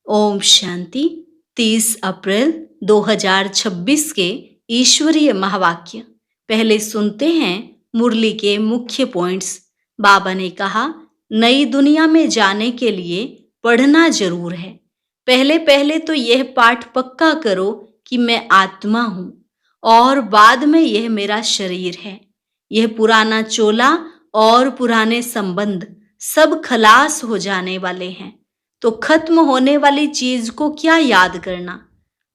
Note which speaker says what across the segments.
Speaker 1: ओम शांति। 30 अप्रैल 2026 के ईश्वरीय महावाक्य। पहले सुनते हैं मुरली के मुख्य पॉइंट्स। बाबा ने कहा, नई दुनिया में जाने के लिए पढ़ना जरूर है। पहले पहले तो यह पाठ पक्का करो कि मैं आत्मा हूँ और बाद में यह मेरा शरीर है। यह पुराना चोला और पुराने संबंध सब खलास हो जाने वाले हैं, तो खत्म होने वाली चीज को क्या याद करना।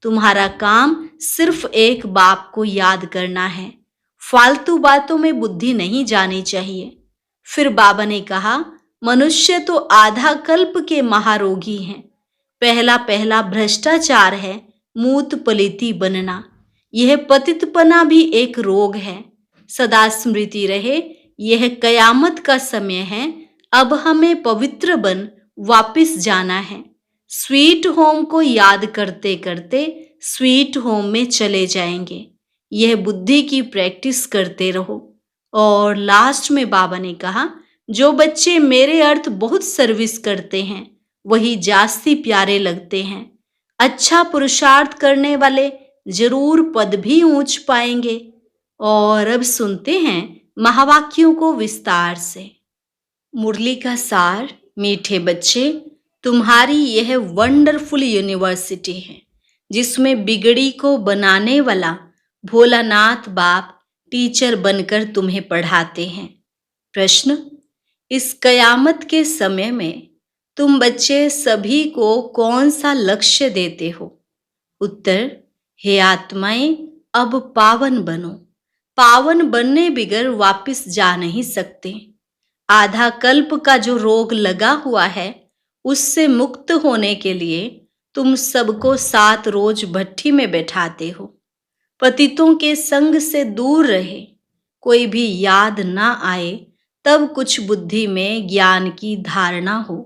Speaker 1: तुम्हारा काम सिर्फ एक बाप को याद करना है। फालतू बातों में बुद्धि नहीं जानी चाहिए। फिर बाबा ने कहा, मनुष्य तो आधा कल्प के महारोगी हैं। पहला पहला भ्रष्टाचार है, मूत पलीती बनना। यह पतितपना भी एक रोग है। सदा स्मृति रहे, यह कयामत का समय है। अब हमें पवित्र बन वापिस जाना है। स्वीट होम को याद करते करते स्वीट होम में चले जाएंगे। यह बुद्धि की प्रैक्टिस करते रहो। और लास्ट में बाबा ने कहा, जो बच्चे मेरे अर्थ बहुत सर्विस करते हैं वही जास्ती प्यारे लगते हैं। अच्छा पुरुषार्थ करने वाले जरूर पद भी ऊंच पाएंगे। और अब सुनते हैं महावाक्यों को विस्तार से। मुरली का सार। मीठे बच्चे, तुम्हारी यह वंडरफुल यूनिवर्सिटी है जिसमें बिगड़ी को बनाने वाला भोलानाथ बाप टीचर बनकर तुम्हें पढ़ाते हैं। प्रश्न, इस कयामत के समय में तुम बच्चे सभी को कौन सा लक्ष्य देते हो? उत्तर, हे आत्माएं, अब पावन बनो। पावन बनने बिगर वापिस जा नहीं सकते। आधा कल्प का जो रोग लगा हुआ है उससे मुक्त होने के लिए तुम सबको 7 रोज भट्ठी में बैठाते हो। पतितों के संग से दूर रहे, कोई भी याद ना आए, तब कुछ बुद्धि में ज्ञान की धारणा हो।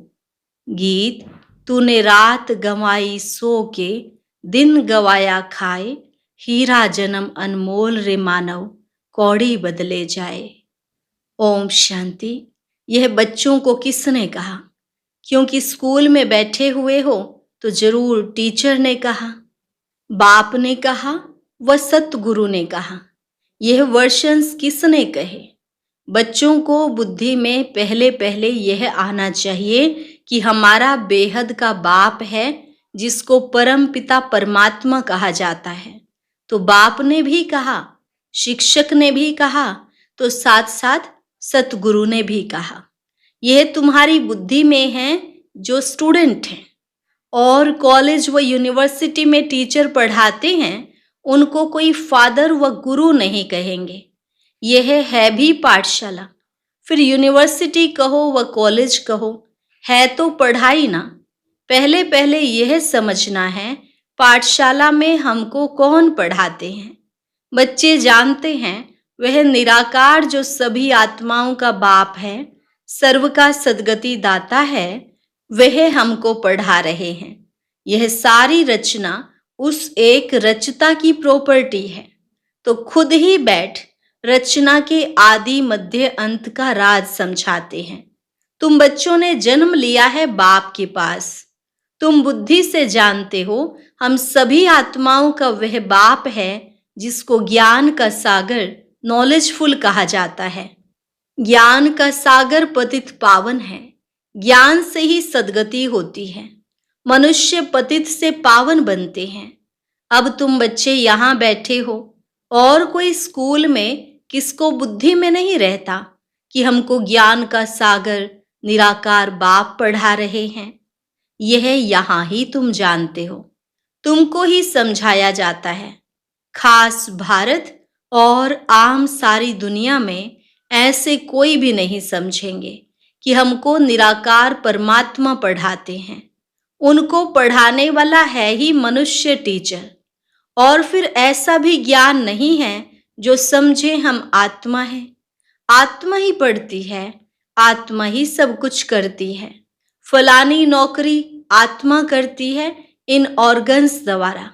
Speaker 1: गीत, तूने रात गंवाई सो के, दिन गवाया खाए, हीरा जन्म अनमोल रे मानव, कौड़ी बदले जाए। ओम शांति। यह बच्चों को किसने कहा? क्योंकि स्कूल में बैठे हुए हो तो जरूर टीचर ने कहा, बाप ने कहा, व सतगुरु ने कहा। यह वर्शंस किसने कहे? बच्चों को बुद्धि में पहले पहले यह आना चाहिए कि हमारा बेहद का बाप है जिसको परम पिता परमात्मा कहा जाता है। तो बाप ने भी कहा, शिक्षक ने भी कहा, तो साथ साथ सतगुरु ने भी कहा। यह तुम्हारी बुद्धि में है जो स्टूडेंट हैं और कॉलेज व यूनिवर्सिटी में टीचर पढ़ाते हैं, उनको कोई फादर व गुरु नहीं कहेंगे। यह है भी पाठशाला। फिर यूनिवर्सिटी कहो व कॉलेज कहो, है तो पढ़ाई ना। पहले पहले यह समझना है, पाठशाला में हमको कौन पढ़ाते हैं। बच्चे जानते हैं वह निराकार जो सभी आत्माओं का बाप है, सर्व का सद्गति दाता है, वह हमको पढ़ा रहे हैं। यह सारी रचना उस एक रचता की प्रॉपर्टी है। तो खुद ही बैठ रचना के आदि मध्य अंत का राज समझाते हैं। तुम बच्चों ने जन्म लिया है बाप के पास। तुम बुद्धि से जानते हो हम सभी आत्माओं का वह बाप है जिसको ज्ञान का सागर नॉलेजफुल कहा जाता है। ज्ञान का सागर पतित पावन है। ज्ञान से ही सद्गति होती है। मनुष्य पतित से पावन बनते हैं। अब तुम बच्चे यहाँ बैठे हो और कोई स्कूल में किसको बुद्धि में नहीं रहता कि हमको ज्ञान का सागर निराकार बाप पढ़ा रहे हैं। यह यहाँ ही तुम जानते हो, तुमको ही समझाया जाता है। खास भारत और आम सारी दुनिया में ऐसे कोई भी नहीं समझेंगे कि हमको निराकार परमात्मा पढ़ाते हैं। उनको पढ़ाने वाला है ही मनुष्य टीचर। और फिर ऐसा भी ज्ञान नहीं है जो समझे हम आत्मा हैं। आत्मा ही पढ़ती है, आत्मा ही सब कुछ करती है। फलानी नौकरी आत्मा करती है इन ऑर्गन्स द्वारा।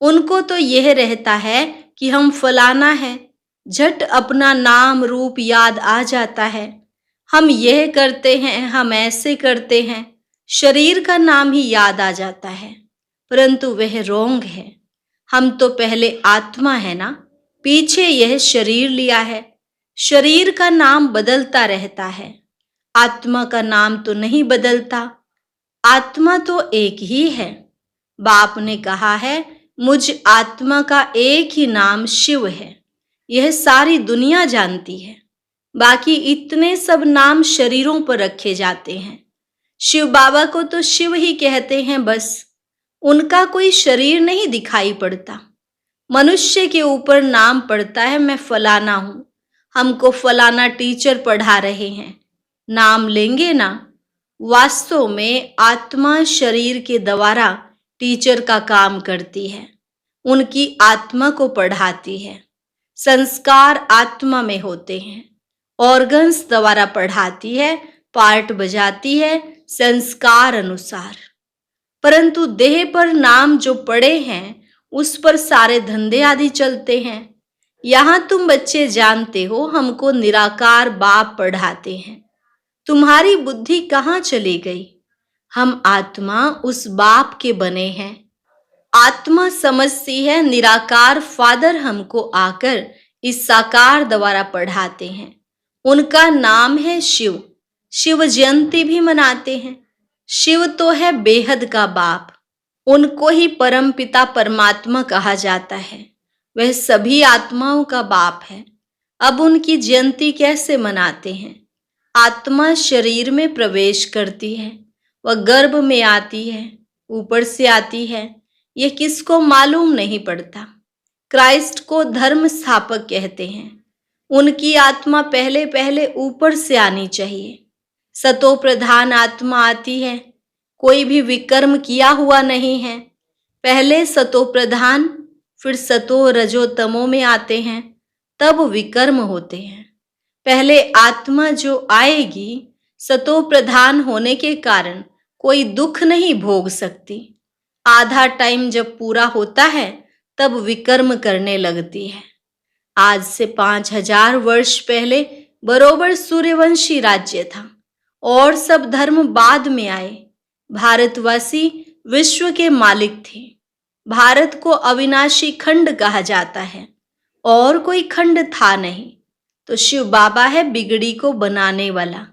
Speaker 1: उनको तो यह रहता है कि हम फलाना है, झट अपना नाम रूप याद आ जाता है। हम यह करते हैं, हम ऐसे करते हैं। शरीर का नाम ही याद आ जाता है, परंतु वह रोंग है। हम तो पहले आत्मा है ना, पीछे यह शरीर लिया है। शरीर का नाम बदलता रहता है, आत्मा का नाम तो नहीं बदलता। आत्मा तो एक ही है। बाप ने कहा है, मुझ आत्मा का एक ही नाम शिव है। यह सारी दुनिया जानती है। बाकी इतने सब नाम शरीरों पर रखे जाते हैं। शिव बाबा को तो शिव ही कहते हैं बस। उनका कोई शरीर नहीं दिखाई पड़ता। मनुष्य के ऊपर नाम पड़ता है, मैं फलाना हूं, हमको फलाना टीचर पढ़ा रहे हैं, नाम लेंगे ना। वास्तव में आत्मा शरीर के द्वारा टीचर का काम करती है, उनकी आत्मा को पढ़ाती है। संस्कार आत्मा में होते हैं, ऑर्गन्स द्वारा पढ़ाती है, पार्ट बजाती है संस्कार अनुसार। परंतु देह पर नाम जो पड़े हैं, उस पर सारे धंधे आदि चलते हैं। यहां तुम बच्चे जानते हो, हमको निराकार बाप पढ़ाते हैं। तुम्हारी बुद्धि कहाँ चली गई? हम आत्मा उस बाप के बने हैं। आत्मा समझती है निराकार फादर हमको आकर इस साकार द्वारा पढ़ाते हैं। उनका नाम है शिव। शिव जयंती भी मनाते हैं। शिव तो है बेहद का बाप। उनको ही परम पिता परमात्मा कहा जाता है। वह सभी आत्माओं का बाप है। अब उनकी जयंती कैसे मनाते हैं? आत्मा शरीर में प्रवेश करती है, वह गर्भ में आती है, ऊपर से आती है, यह किसको मालूम नहीं पड़ता। क्राइस्ट को धर्म स्थापक कहते हैं। उनकी आत्मा पहले पहले ऊपर से आनी चाहिए। सतो प्रधान आत्मा आती है, कोई भी विकर्म किया हुआ नहीं है। पहले सतो प्रधान, फिर सतो रजो तमो में आते हैं, तब विकर्म होते हैं। पहले आत्मा जो आएगी, सतो प्रधान होने के कारण कोई दुख नहीं भोग सकती। आधा टाइम जब पूरा होता है, तब विकर्म करने लगती है। आज से 5000 वर्ष पहले बरोबर सूर्यवंशी राज्य था और सब धर्म बाद में आए। भारतवासी विश्व के मालिक थे। भारत को अविनाशी खंड कहा जाता है और कोई खंड था नहीं। तो शिव बाबा है बिगड़ी को बनाने वाला।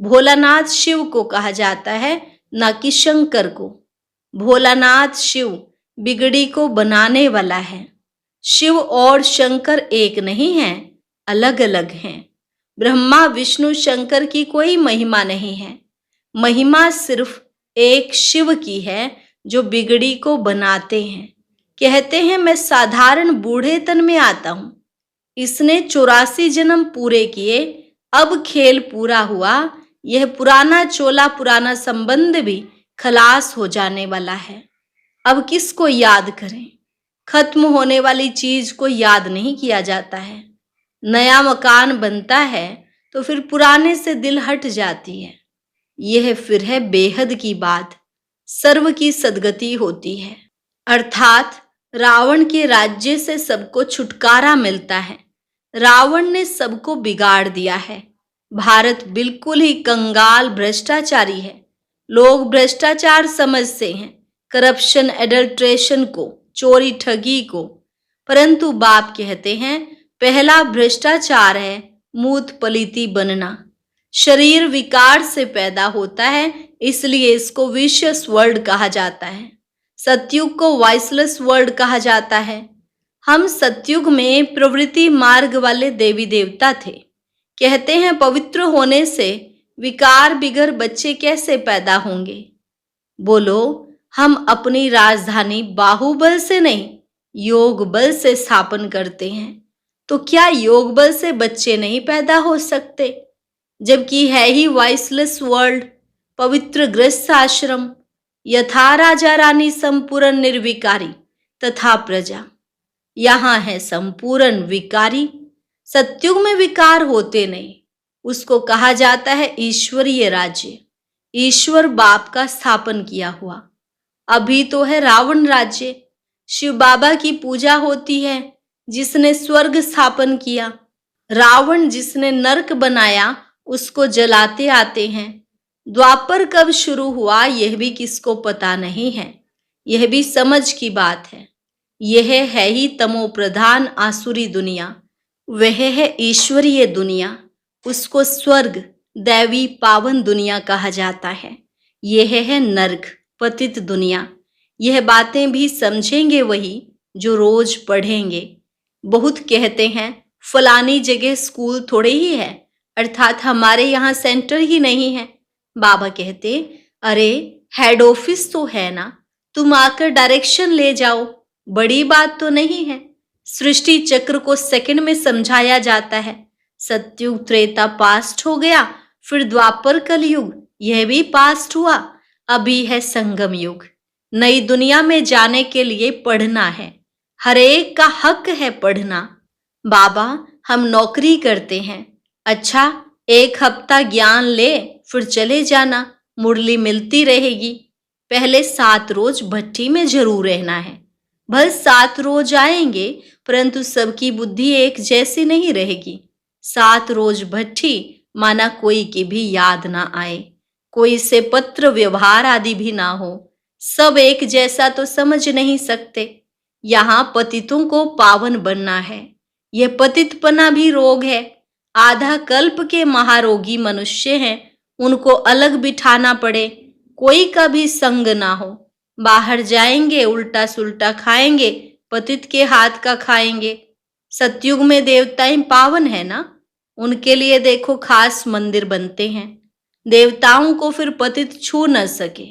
Speaker 1: भोलानाथ शिव को कहा जाता है, न कि शंकर को। भोलानाथ शिव बिगड़ी को बनाने वाला है। शिव और शंकर एक नहीं है, अलग अलग हैं। ब्रह्मा विष्णु शंकर की कोई महिमा नहीं है। महिमा सिर्फ एक शिव की है, जो बिगड़ी को बनाते हैं। कहते हैं मैं साधारण बूढ़े तन में आता हूं। इसने 84 जन्म पूरे किए, अब खेल पूरा हुआ। यह पुराना चोला पुराना संबंध भी खलास हो जाने वाला है। अब किसको याद करें? खत्म होने वाली चीज को याद नहीं किया जाता है। नया मकान बनता है तो फिर पुराने से दिल हट जाती है। यह फिर है बेहद की बात। सर्व की सदगति होती है, अर्थात रावण के राज्य से सबको छुटकारा मिलता है। रावण ने सबको बिगाड़ दिया है। भारत बिल्कुल ही कंगाल भ्रष्टाचारी है। लोग भ्रष्टाचार समझते हैं, करप्शन एडल्ट्रेशन को, चोरी ठगी को। परंतु बाप कहते हैं पहला भ्रष्टाचार है मूत पलीती बनना। शरीर विकार से पैदा होता है, इसलिए इसको विशियस वर्ल्ड कहा जाता है। सतयुग को वाइसलेस वर्ल्ड कहा जाता है। हम सतयुग में प्रवृत्ति मार्ग वाले देवी देवता थे। कहते हैं पवित्र होने से विकार बिगर बच्चे कैसे पैदा होंगे? बोलो, हम अपनी राजधानी बाहुबल से नहीं, योग बल से स्थापन करते हैं। तो क्या योग बल से बच्चे नहीं पैदा हो सकते? जबकि है ही वाइसलेस वर्ल्ड, पवित्र गृहस्थ आश्रम। यथा राजा रानी संपूर्ण निर्विकारी तथा प्रजा। यहाँ है संपूर्ण विकारी। सत्युग में विकार होते नहीं, उसको कहा जाता है ईश्वरीय राज्य। ईश्वर बाप का स्थापन किया हुआ। अभी तो है रावण राज्य। शिव बाबा की पूजा होती है, जिसने स्वर्ग स्थापन किया। रावण जिसने नरक बनाया, उसको जलाते आते हैं। द्वापर कब शुरू हुआ यह भी किसको पता नहीं है। यह भी समझ की बात है। यह है ही तमो प्रधान आसुरी दुनिया, वह है ईश्वरीय दुनिया। उसको स्वर्ग, दैवी पावन दुनिया कहा जाता है। यह है नर्क, पतित दुनिया। यह बातें भी समझेंगे वही जो रोज पढ़ेंगे। बहुत कहते हैं फलानी जगह स्कूल थोड़े ही है, अर्थात हमारे यहाँ सेंटर ही नहीं है। बाबा कहते, अरे हेड ऑफिस तो है ना, तुम आकर डायरेक्शन ले जाओ, बड़ी बात तो नहीं है। सृष्टि चक्र को सेकंड में समझाया जाता है। सतयुग त्रेता पास्ट हो गया, फिर द्वापर कलयुग, यह भी पास्ट हुआ, अभी है संगम युग। नई दुनिया में जाने के लिए पढ़ना है, हर एक का हक है पढ़ना। बाबा हम नौकरी करते हैं, अच्छा एक हफ्ता ज्ञान ले फिर चले जाना, मुरली मिलती रहेगी। पहले 7 रोज भट्टी में जरूर रहना है। भले 7 रोज आएंगे, परंतु सबकी बुद्धि एक जैसी नहीं रहेगी। 7 रोज भट्टी माना कोई की भी याद ना आए, कोई से पत्र व्यवहार आदि भी ना हो, सब एक जैसा तो समझ नहीं सकते। यहाँ पतितों को पावन बनना है। यह पतितपना भी रोग है। आधा कल्प के महारोगी मनुष्य हैं, उनको अलग बिठाना पड़े, कोई का भी संग ना हो। बाहर जाएंगे उल्टा सुल्टा खाएंगे, पतित के हाथ का खाएंगे। सतयुग में देवताएं पावन है ना, उनके लिए देखो खास मंदिर बनते हैं। देवताओं को फिर पतित छू न सके।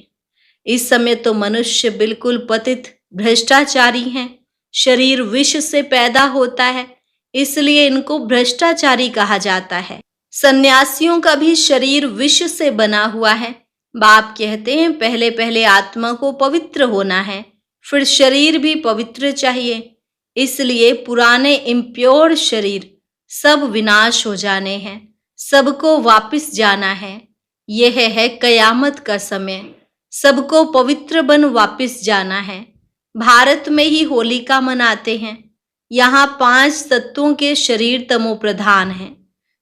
Speaker 1: इस समय तो मनुष्य बिल्कुल पतित भ्रष्टाचारी हैं। शरीर विष से पैदा होता है, इसलिए इनको भ्रष्टाचारी कहा जाता है। सन्यासियों का भी शरीर विष से बना हुआ है। बाप कहते हैं पहले पहले आत्मा को पवित्र होना है, फिर शरीर भी पवित्र चाहिए। इसलिए पुराने इम्प्योर शरीर सब विनाश हो जाने हैं, सबको वापस जाना है। यह है कयामत का समय, सबको पवित्र बन वापस जाना है। भारत में ही होलिका मनाते हैं। यहाँ 5 तत्वों के शरीर तमो प्रधान हैं।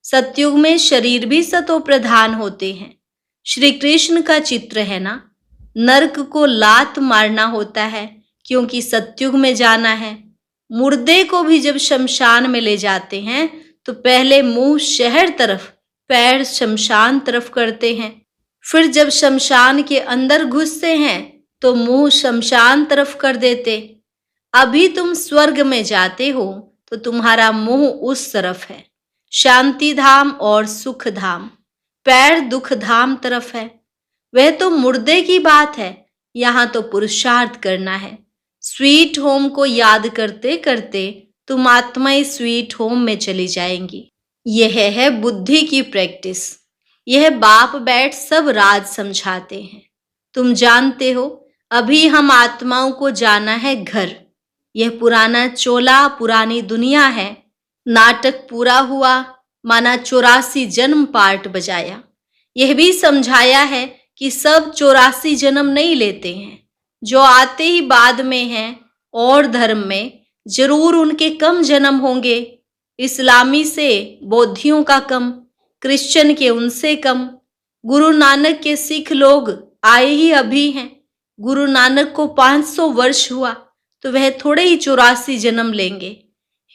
Speaker 1: सतयुग में शरीर भी सतो प्रधान होते हैं। श्री कृष्ण का चित्र है ना, नरक को लात मारना होता है क्योंकि सतयुग में जाना है। मुर्दे को भी जब शमशान में ले जाते हैं तो पहले मुंह शहर तरफ, पैर शमशान तरफ करते हैं। फिर जब शमशान के अंदर घुसते हैं तो मुंह शमशान तरफ कर देते। अभी तुम स्वर्ग में जाते हो तो तुम्हारा मुंह उस तरफ है, शांति धाम और सुख धाम। पैर दुख धाम तरफ है। वह तो मुर्दे की बात है, यहाँ तो पुरुषार्थ करना है। स्वीट होम को याद करते करते तुम आत्माएं स्वीट होम में चली जाएंगी। यह है बुद्धि की प्रैक्टिस। यह बाप बैठ सब राज समझाते हैं। तुम जानते हो अभी हम आत्माओं को जाना है घर। यह पुराना चोला, पुरानी दुनिया है। नाटक पूरा हुआ माना 84 जन्म पार्ट बजाया। यह भी समझाया है कि सब 84 जन्म नहीं लेते हैं, जो आते ही बाद में हैं और धर्म में जरूर उनके कम जन्म होंगे। इस्लामी से बौद्धियों का कम, क्रिश्चियन के उनसे कम। गुरु नानक के सिख लोग आए ही अभी हैं। गुरु नानक को 500 वर्ष हुआ तो वह थोड़े ही 84 जन्म लेंगे।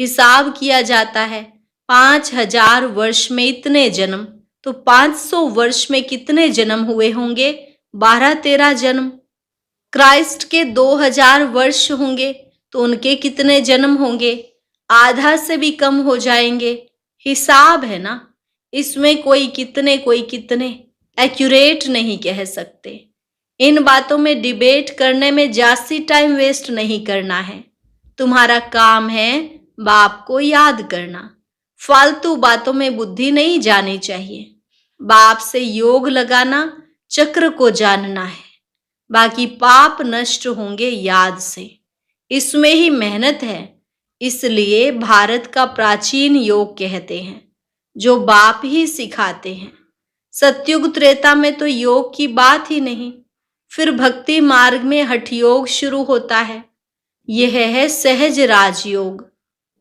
Speaker 1: हिसाब किया जाता है 5000 वर्ष में इतने जन्म, तो 500 वर्ष में कितने जन्म हुए होंगे? 12-13 जन्म। क्राइस्ट के 2000 वर्ष होंगे तो उनके कितने जन्म होंगे? आधा से भी कम हो जाएंगे। हिसाब है ना, इसमें कोई कितने एक्यूरेट नहीं कह सकते। इन बातों में डिबेट करने में जास्ती टाइम वेस्ट नहीं करना है। तुम्हारा काम है बाप को याद करना। फालतू बातों में बुद्धि नहीं जानी चाहिए। बाप से योग लगाना, चक्र को जानना है। बाकी पाप नष्ट होंगे याद से, इसमें ही मेहनत है। इसलिए भारत का प्राचीन योग कहते हैं, जो बाप ही सिखाते हैं। सतयुग त्रेता में तो योग की बात ही नहीं। फिर भक्ति मार्ग में हठ योग शुरू होता है। यह है सहज राजयोग।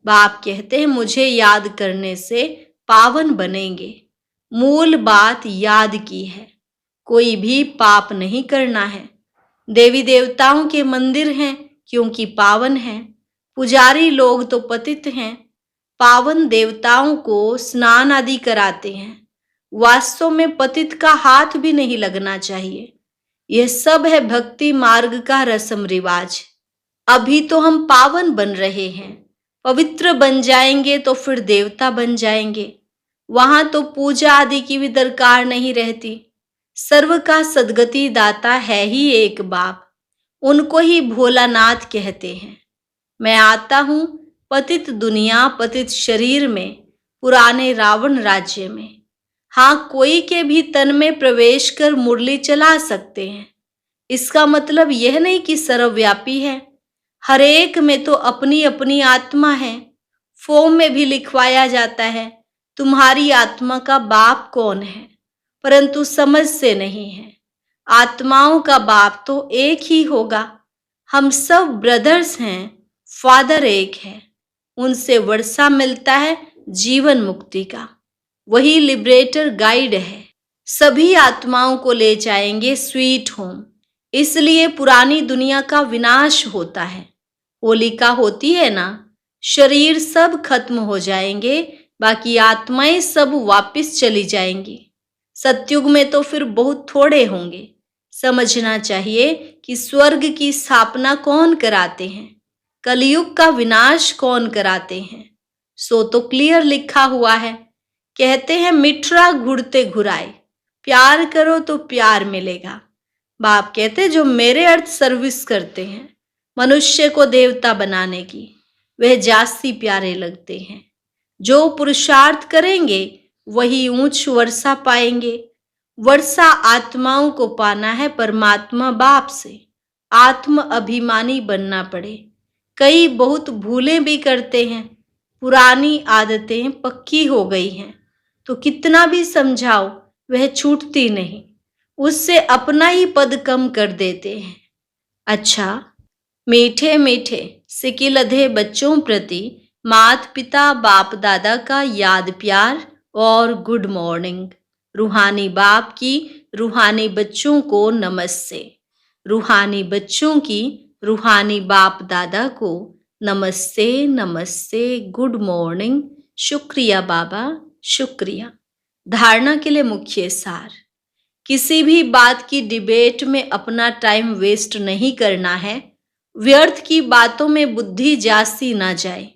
Speaker 1: बाप कहते हैं मुझे याद करने से पावन बनेंगे। मूल बात याद की है। कोई भी पाप नहीं करना है। देवी देवताओं के मंदिर हैं क्योंकि पावन हैं। पुजारी लोग तो पतित हैं। पावन देवताओं को स्नान आदि कराते हैं। वास्तव में पतित का हाथ भी नहीं लगना चाहिए। यह सब है भक्ति मार्ग का रस्म रिवाज। अभी तो हम पावन बन रहे हैं। पवित्र बन जाएंगे तो फिर देवता बन जाएंगे। वहां तो पूजा आदि की भी दरकार नहीं रहती। सर्व का सद्गति दाता है ही एक बाप। उनको ही भोलानाथ कहते हैं। मैं आता हूं पतित दुनिया पतित शरीर में, पुराने रावण राज्य में। हाँ, कोई के भी तन में प्रवेश कर मुरली चला सकते हैं। इसका मतलब यह नहीं कि सर्वव्यापी है। हर एक में तो अपनी अपनी आत्मा है। फॉर्म में भी लिखवाया जाता है, तुम्हारी आत्मा का बाप कौन है, परंतु समझ से नहीं है। आत्माओं का बाप तो एक ही होगा। हम सब ब्रदर्स हैं, फादर एक है। उनसे वर्षा मिलता है जीवन मुक्ति का। वही लिबरेटर गाइड है। सभी आत्माओं को ले जाएंगे स्वीट होम। इसलिए पुरानी दुनिया का विनाश होता है। होलिका होती है ना, शरीर सब खत्म हो जाएंगे, बाकी आत्माएं सब वापस चली जाएंगी। सतयुग में तो फिर बहुत थोड़े होंगे। समझना चाहिए कि स्वर्ग की स्थापना कौन कराते हैं, कलयुग का विनाश कौन कराते हैं। सो तो क्लियर लिखा हुआ है। कहते हैं मिठरा घुरते घुराए, प्यार करो तो प्यार मिलेगा। बाप कहते जो मेरे अर्थ सर्विस करते हैं मनुष्य को देवता बनाने की, वह जास्ती प्यारे लगते हैं। जो पुरुषार्थ करेंगे वही ऊंच वर्षा पाएंगे। वर्षा आत्माओं को पाना है परमात्मा बाप से। आत्म अभिमानी बनना पड़े। कई बहुत भूलें भी करते हैं। पुरानी आदतें पक्की हो गई हैं तो कितना भी समझाओ वह छूटती नहीं। उससे अपना ही पद कम कर देते हैं। अच्छा, मीठे मीठे सिकिलधे बच्चों प्रति माता पिता बाप दादा का याद प्यार और गुड मॉर्निंग। रूहानी बाप की रूहानी बच्चों को नमस्ते। रूहानी बच्चों की रूहानी बाप दादा को नमस्ते नमस्ते, गुड मॉर्निंग। शुक्रिया बाबा, शुक्रिया। धारणा के लिए मुख्य सार। किसी भी बात की डिबेट में अपना टाइम वेस्ट नहीं करना है। व्यर्थ की बातों में बुद्धि जास्ती ना जाए।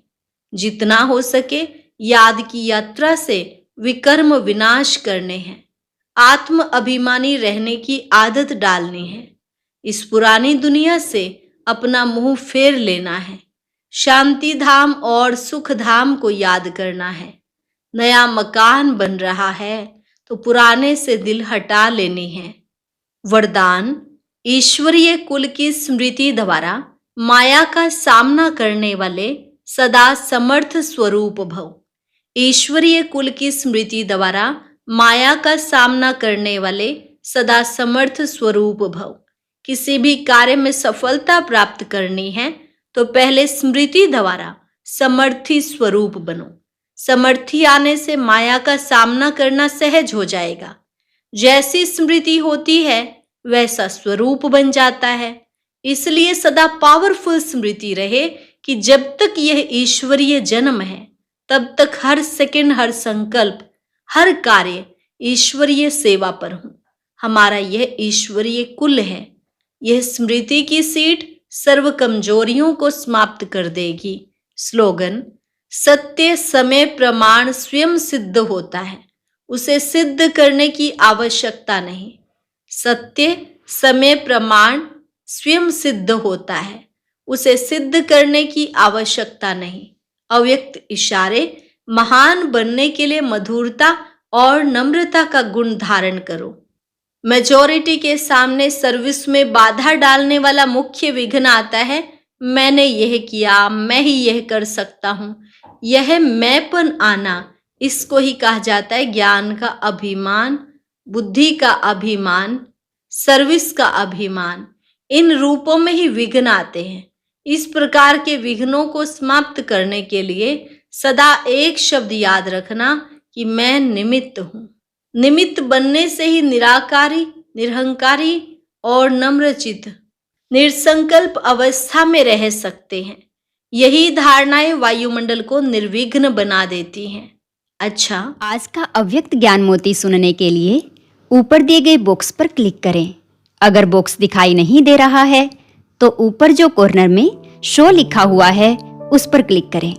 Speaker 1: जितना हो सके याद की यात्रा से विकर्म विनाश करने हैं। आत्म अभिमानी रहने की आदत डालनी है। इस पुरानी दुनिया से अपना मुंह फेर लेना है। शांति धाम और सुख धाम को याद करना है। नया मकान बन रहा है तो पुराने से दिल हटा लेनी है। वरदान। ईश्वरीय कुल की स्मृति द्वारा माया का सामना करने वाले सदा समर्थ स्वरूप भव। ईश्वरीय कुल की स्मृति द्वारा माया का सामना करने वाले सदा समर्थ स्वरूप भव। किसी भी कार्य में सफलता प्राप्त करनी है तो पहले स्मृति द्वारा समर्थी स्वरूप बनो। समर्थी आने से माया का सामना करना सहज हो जाएगा। जैसी स्मृति होती है वैसा स्वरूप बन जाता है। इसलिए सदा पावरफुल स्मृति रहे कि जब तक यह ईश्वरीय जन्म है तब तक हर सेकंड, हर संकल्प, हर कार्य ईश्वरीय सेवा पर हूं। हमारा यह ईश्वरीय कुल है। यह स्मृति की सीट सर्व कमजोरियों को समाप्त कर देगी। स्लोगन। सत्य समय प्रमाण स्वयं सिद्ध होता है, उसे सिद्ध करने की आवश्यकता नहीं। सत्य समय प्रमाण स्वयं सिद्ध होता है, उसे सिद्ध करने की आवश्यकता नहीं। अव्यक्त इशारे। महान बनने के लिए मधुरता और नम्रता का गुण धारण करो। मेजॉरिटी के सामने सर्विस में बाधा डालने वाला मुख्य विघ्न आता है। मैंने यह किया, मैं ही यह कर सकता हूं। यह मैंपन आना, इसको ही कहा जाता है ज्ञान का अभिमान, बुद्धि का अभिमान, सर्विस का अभिमान। इन रूपों में ही विघ्न आते हैं। इस प्रकार के विघ्नों को समाप्त करने के लिए सदा एक शब्द याद रखना कि मैं निमित्त हूं। निमित्त बनने से ही निराकारी निरहंकारी और नम्रचित्त, निसंकल्प अवस्था में रह सकते हैं। यही धारणाएं वायुमंडल को निर्विघ्न बना देती हैं। अच्छा,
Speaker 2: आज का अव्यक्त ज्ञान मोती सुनने के लिए ऊपर दिए गए बॉक्स पर क्लिक करें। अगर बॉक्स दिखाई नहीं दे रहा है तो ऊपर जो कॉर्नर में शो लिखा हुआ है उस पर क्लिक करें।